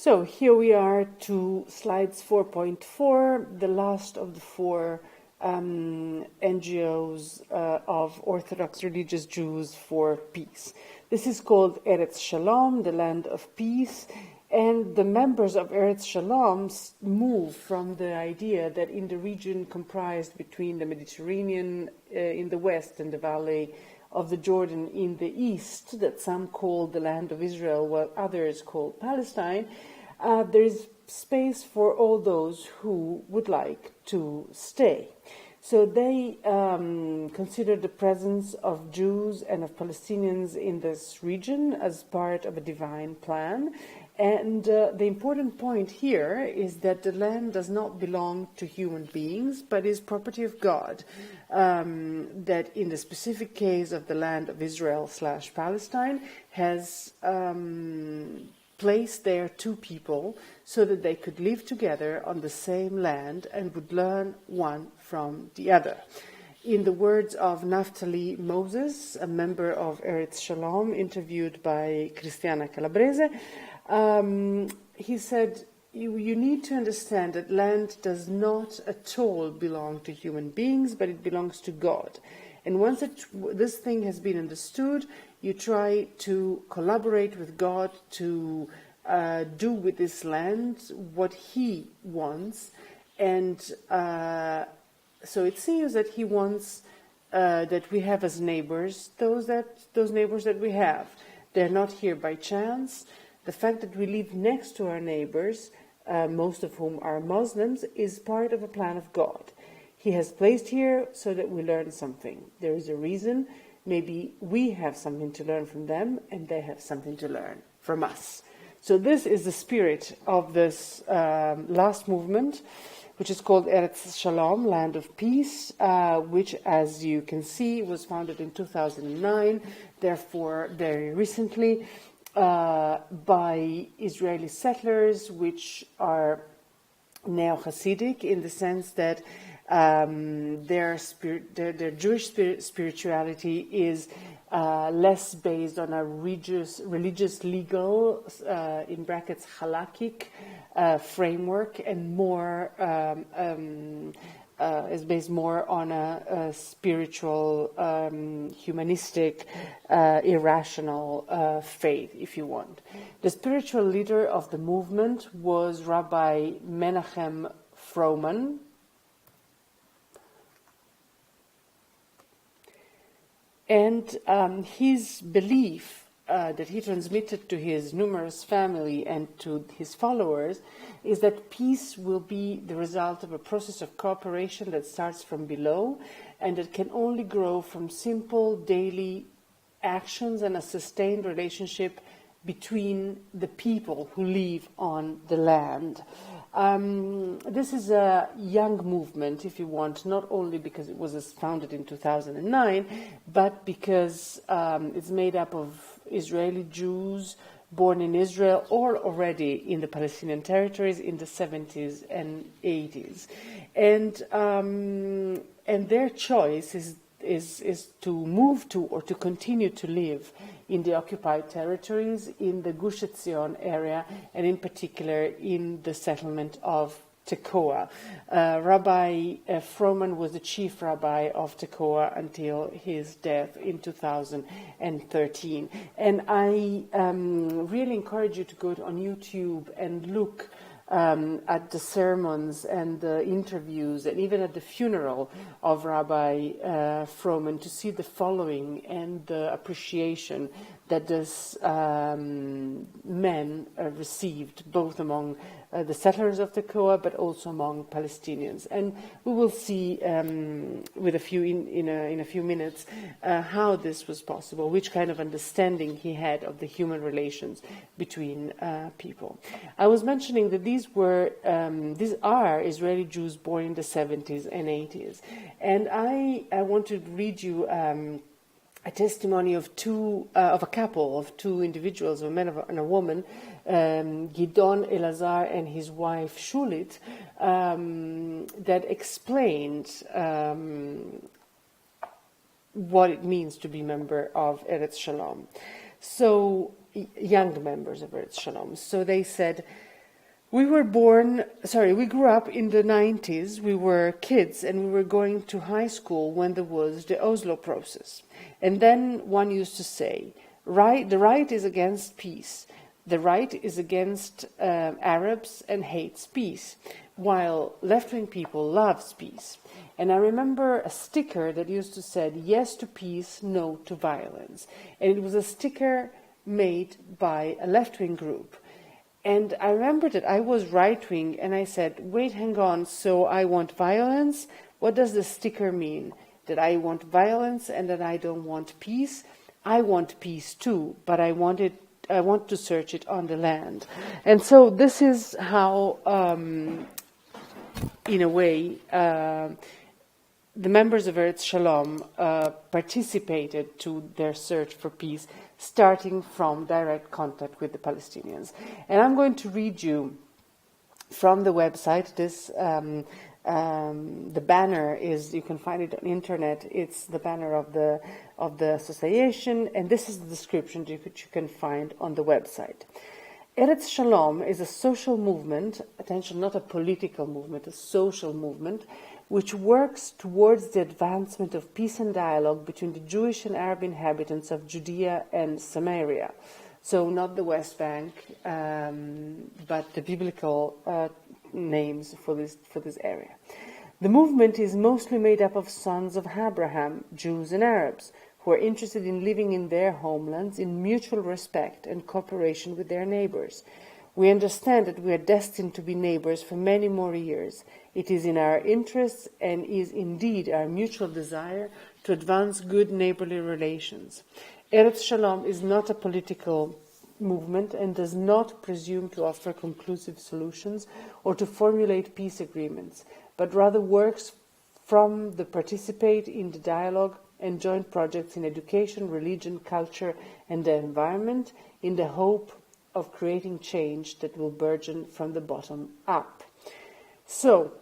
So here we are to slides 4.4, the last of the four NGOs of Orthodox religious Jews for peace. This is called Eretz Shalom, the land of peace, and the members of Eretz Shalom move from the idea that in the region comprised between the Mediterranean in the west and the valley of the Jordan in the east, that some call the land of Israel while others call Palestine, there is space for all those who would like to stay. So they consider the presence of Jews and of Palestinians in this region as part of a divine plan. And the important point here is that the land does not belong to human beings, but is property of God. That in the specific case of the land of Israel/Palestine has placed there two people so that they could live together on the same land and would learn one from the other. In the words of Naftali Moses, a member of Eretz Shalom, interviewed by Cristiana Calabrese, he said, you need to understand that land does not at all belong to human beings, but it belongs to God. And once this thing has been understood, you try to collaborate with God to do with this land what He wants. And so it seems that He wants that we have as neighbors those neighbors that we have. They're not here by chance. The fact that we live next to our neighbors, most of whom are Muslims, is part of a plan of God. He has placed here so that we learn something. There is a reason. Maybe we have something to learn from them, and they have something to learn from us. So this is the spirit of this last movement, which is called Eretz Shalom, Land of Peace, which, as you can see, was founded in 2009, therefore very recently, by Israeli settlers, which are neo-Hasidic in the sense that their Jewish spirituality is less based on a religious legal, in brackets, halakhic framework, and more is based more on a spiritual, humanistic, irrational faith, if you want. The spiritual leader of the movement was Rabbi Menachem Froman. And his belief that he transmitted to his numerous family and to his followers is that peace will be the result of a process of cooperation that starts from below and that can only grow from simple daily actions and a sustained relationship between the people who live on the land. This is a young movement, if you want, not only because it was founded in 2009, but because it's made up of Israeli Jews born in Israel or already in the Palestinian territories in the 70s and 80s. And their choice is to move to or to continue to live in the occupied territories, in the Gush Etzion area, and in particular in the settlement of Tekoa. Rabbi Froman was the chief rabbi of Tekoa until his death in 2013. And I really encourage you to go on YouTube and look at the sermons and the interviews and even at the funeral of Rabbi Froman to see the following and the appreciation that this man received both among the settlers of Tekoa but also among Palestinians. And we will see with in a few minutes how this was possible, which kind of understanding he had of the human relations between people. I was mentioning that these are Israeli Jews born in the 70s and 80s. And I want to read you a testimony of a couple, of two individuals, a man and a woman, Gidon Elazar and his wife Shulit, that explained what it means to be member of Eretz Shalom. So, young members of Eretz Shalom. So they said, We grew up in the 90s. We were kids and we were going to high school when there was the Oslo process. And then one used to say, the right is against peace. The right is against Arabs and hates peace, while left-wing people loves peace. And I remember a sticker that used to say, yes to peace, no to violence. And it was a sticker made by a left-wing group. And I remember that I was right-wing and I said, wait, hang on, so I want violence? What does the sticker mean? That I want violence and that I don't want peace? I want peace too, but I want to search it on the land. And so this is how, in a way, the members of Eretz Shalom participated to their search for peace, starting from direct contact with the Palestinians. And I'm going to read you from the website. This the banner is, you can find it on the internet. It's the banner of the association, and this is the description that you can find on the website. Eretz Shalom is a social movement, attention, not a political movement, a social movement, which works towards the advancement of peace and dialogue between the Jewish and Arab inhabitants of Judea and Samaria. So not the West Bank, but the biblical names for this area. The movement is mostly made up of sons of Abraham, Jews and Arabs, who are interested in living in their homelands in mutual respect and cooperation with their neighbors. We understand that we are destined to be neighbors for many more years. It is in our interests and is indeed our mutual desire to advance good neighborly relations. Eretz Shalom is not a political movement and does not presume to offer conclusive solutions or to formulate peace agreements, but rather works from the participate in the dialogue and joint projects in education, religion, culture, and the environment in the hope of creating change that will burgeon from the bottom up. So,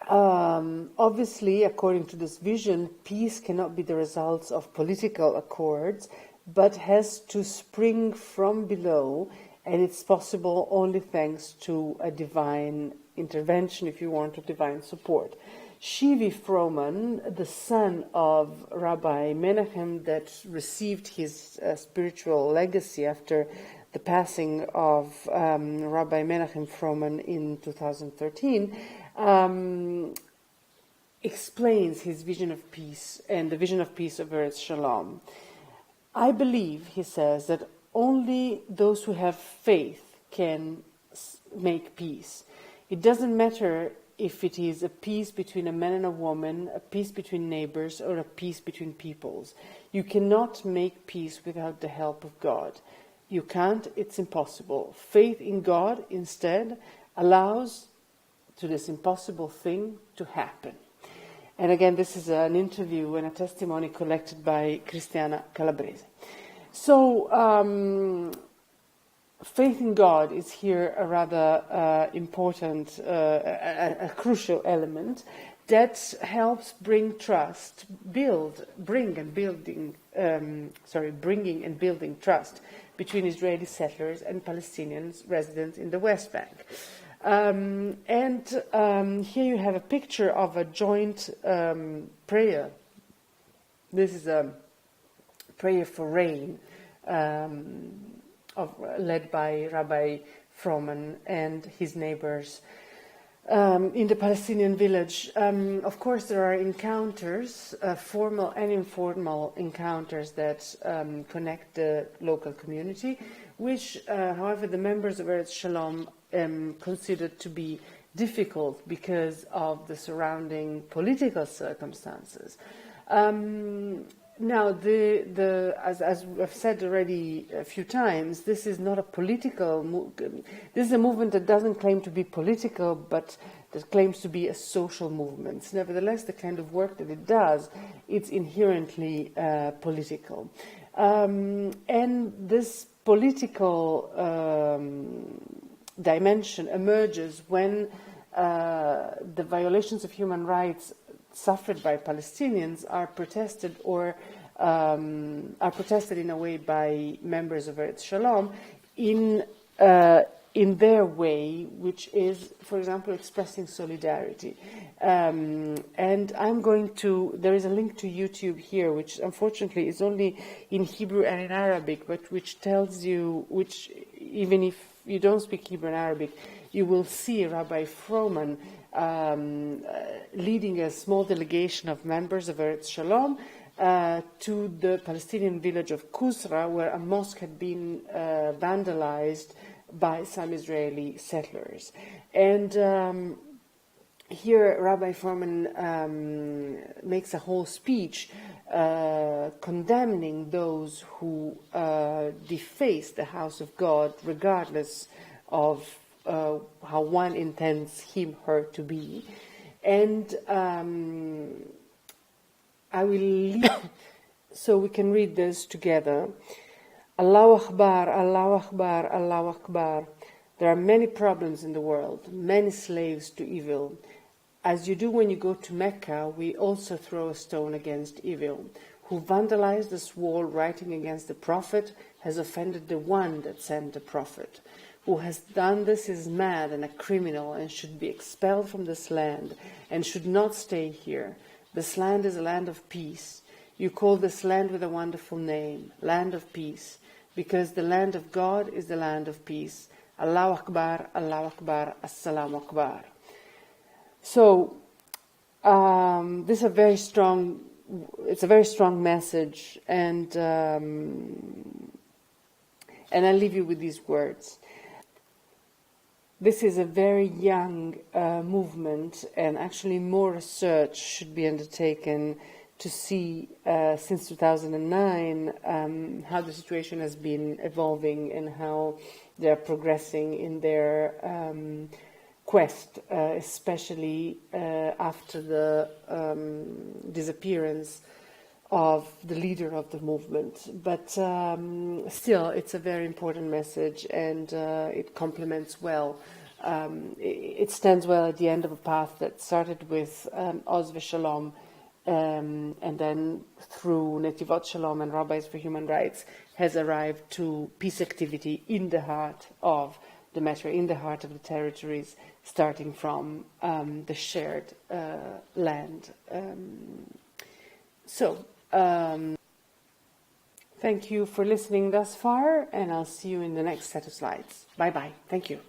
obviously, according to this vision, peace cannot be the results of political accords, but has to spring from below, and it's possible only thanks to a divine intervention, if you want, or divine support. Shivi Froman, the son of Rabbi Menachem that received his spiritual legacy after the passing of Rabbi Menachem Froman in 2013, explains his vision of peace and the vision of peace of Eretz Shalom. I believe, he says, that only those who have faith can make peace. It doesn't matter if it is a peace between a man and a woman, a peace between neighbors, or a peace between peoples. You cannot make peace without the help of God. You can't, it's impossible. Faith in God, instead, allows to this impossible thing to happen. And again, this is an interview and a testimony collected by Cristiana Calabrese. So, faith in God is here a rather important, a crucial element that helps bring trust, bringing and building trust between Israeli settlers and Palestinians residents in the West Bank. Here you have a picture of a joint prayer. This is a prayer for rain, led by Rabbi Froman and his neighbors in the Palestinian village. Of course, there are encounters, formal and informal encounters that connect the local community, which, however, the members of Eretz Shalom considered to be difficult because of the surrounding political circumstances. Now, as I've said already a few times, this is not a political this is a movement that doesn't claim to be political, but that claims to be a social movement. Nevertheless, the kind of work that it does, it's inherently political. And this political dimension emerges when the violations of human rights suffered by Palestinians are protested in a way by members of Eretz Shalom in in their way, which is, for example, expressing solidarity. And I'm going to, there is a link to YouTube here, which unfortunately is only in Hebrew and in Arabic, but which tells you, which even if you don't speak Hebrew and Arabic, you will see Rabbi Froman leading a small delegation of members of Eretz Shalom to the Palestinian village of Kusra, where a mosque had been vandalized by some Israeli settlers. And here Rabbi Froman makes a whole speech condemning those who deface the house of God, regardless of how one intends him, her to be. And I will leave so we can read this together. Allahu Akbar, Allahu Akbar, Allahu Akbar. There are many problems in the world, many slaves to evil. As you do when you go to Mecca, we also throw a stone against evil. Who vandalized this wall writing against the Prophet has offended the one that sent the Prophet. Who has done this is mad and a criminal and should be expelled from this land and should not stay here. This land is a land of peace. You call this land with a wonderful name, land of peace, because the land of God is the land of peace. Allahu Akbar, Allahu Akbar, Assalamu Akbar. So, this is a very strong, it's a very strong message, and I'll leave you with these words. This is a very young movement, and actually more research should be undertaken to see, since 2009, how the situation has been evolving and how they're progressing in their quest, especially after the disappearance of the leader of the movement. But still, it's a very important message, and it complements well. It stands well at the end of a path that started with Oz Shalom, and then through Netivot Shalom and Rabbis for Human Rights has arrived to peace activity in the heart of the matter, in the heart of the territories, starting from the shared land. Thank you for listening thus far, and I'll see you in the next set of slides. Bye-bye. Thank you.